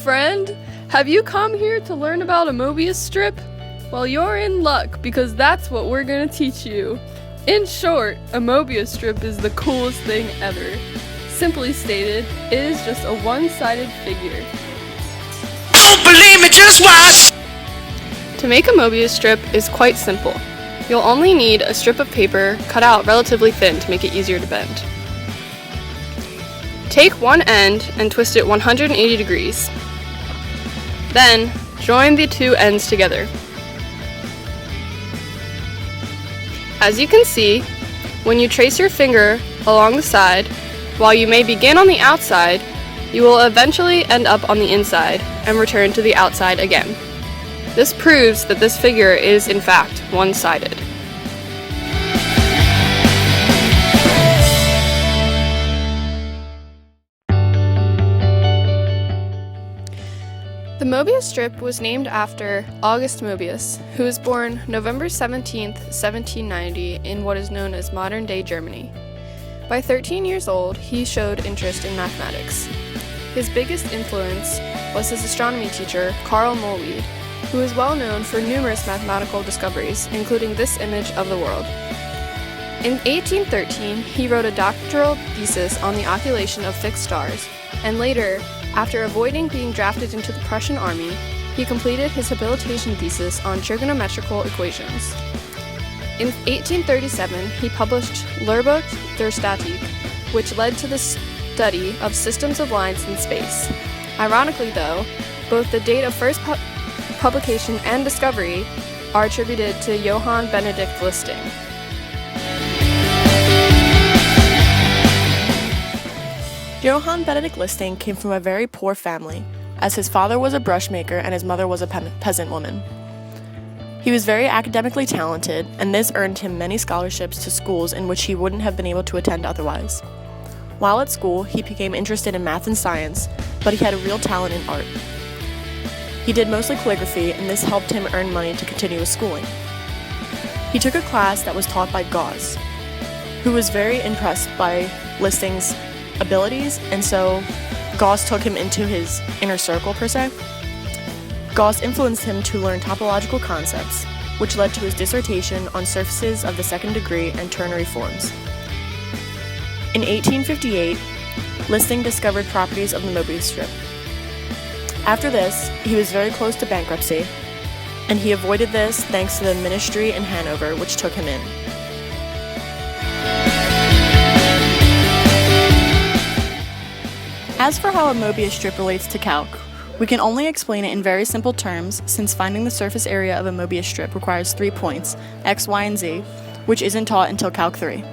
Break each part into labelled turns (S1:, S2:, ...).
S1: friend! Have you come here to learn about a Möbius strip? Well, you're in luck, because that's what we're gonna teach you. In short, a Möbius strip is the coolest thing ever. Simply stated, it is just a one-sided figure.
S2: Don't believe me, just watch!
S1: To make a Möbius strip is quite simple. You'll only need a strip of paper cut out relatively thin to make it easier to bend. Take one end and twist it 180 degrees. Then, join the two ends together. As you can see, when you trace your finger along the side, while you may begin on the outside, you will eventually end up on the inside and return to the outside again. This proves that this figure is in fact one-sided. The Möbius strip was named after August Möbius, who was born November 17, 1790 in what is known as modern-day Germany. By 13 years old, he showed interest in mathematics. His biggest influence was his astronomy teacher, Carl Mollweed, who is well known for numerous mathematical discoveries, including this image of the world. In 1813, he wrote a doctoral thesis on the occultation of fixed stars, and later, after avoiding being drafted into the Prussian army, he completed his habilitation thesis on trigonometrical equations. In 1837, he published Lehrbuch der Statik, which led to the study of systems of lines in space. Ironically, though, both the date of first publication and discovery are attributed to Johann Benedict Listing.
S3: Johann Benedict Listing came from a very poor family, as his father was a brushmaker and his mother was a peasant woman. He was very academically talented, and this earned him many scholarships to schools in which he wouldn't have been able to attend otherwise. While at school, he became interested in math and science, but he had a real talent in art. He did mostly calligraphy, and this helped him earn money to continue his schooling. He took a class that was taught by Gauss, who was very impressed by Listing's abilities, and so Gauss took him into his inner circle, per se. Gauss influenced him to learn topological concepts, which led to his dissertation on surfaces of the second degree and ternary forms. In 1858, Listing discovered properties of the Möbius strip. After this, he was very close to bankruptcy, and he avoided this thanks to the ministry in Hanover, which took him in. As for how a Möbius strip relates to calc, we can only explain it in very simple terms, since finding the surface area of a Möbius strip requires 3 points, x, y, and z, which isn't taught until Calc 3.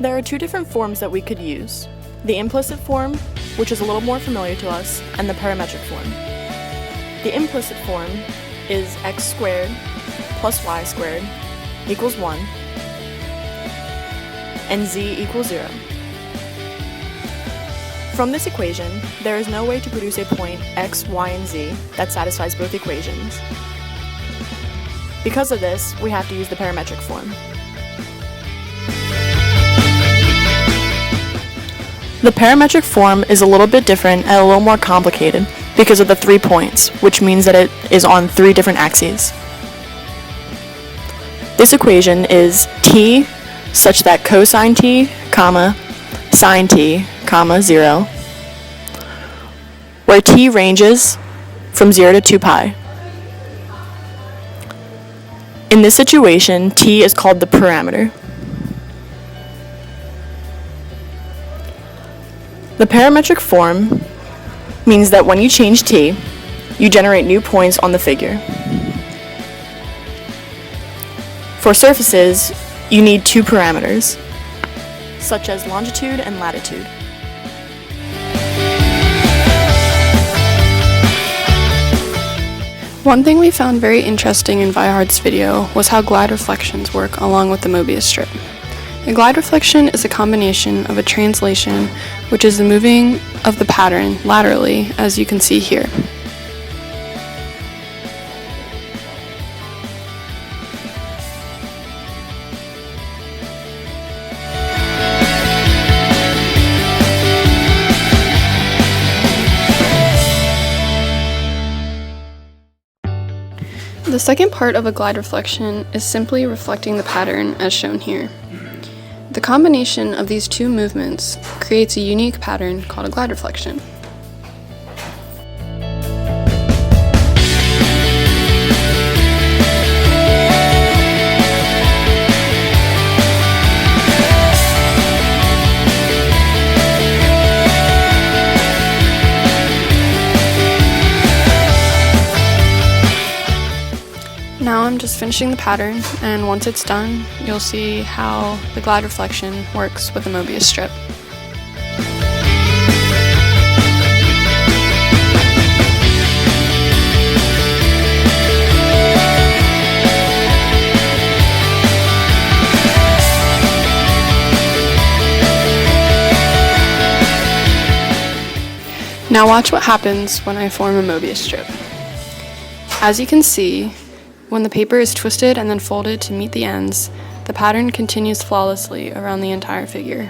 S3: There are two different forms that we could use: the implicit form, which is a little more familiar to us, and the parametric form. The implicit form is x squared plus y squared equals 1, and z equals 0. From this equation, there is no way to produce a point x, y, and z that satisfies both equations. Because of this, we have to use the parametric form. The parametric form is a little bit different and a little more complicated because of the 3 points, which means that it is on 3 different axes. This equation is t such that cosine t, comma, sine t, comma, 0, where t ranges from 0 to 2 pi. In this situation, t is called the parameter. The parametric form means that when you change t, you generate new points on the figure. For surfaces, you need 2 parameters, such as longitude and latitude.
S1: One thing we found very interesting in Vihard's video was how glide reflections work along with the Möbius strip. A glide reflection is a combination of a translation, which is the moving of the pattern laterally, as you can see here. The second part of a glide reflection is simply reflecting the pattern as shown here. The combination of these two movements creates a unique pattern called a glide reflection. Now I'm just finishing the pattern, and once it's done, you'll see how the glide reflection works with the Möbius strip. Now watch what happens when I form a Möbius strip. As you can see, when the paper is twisted and then folded to meet the ends, the pattern continues flawlessly around the entire figure.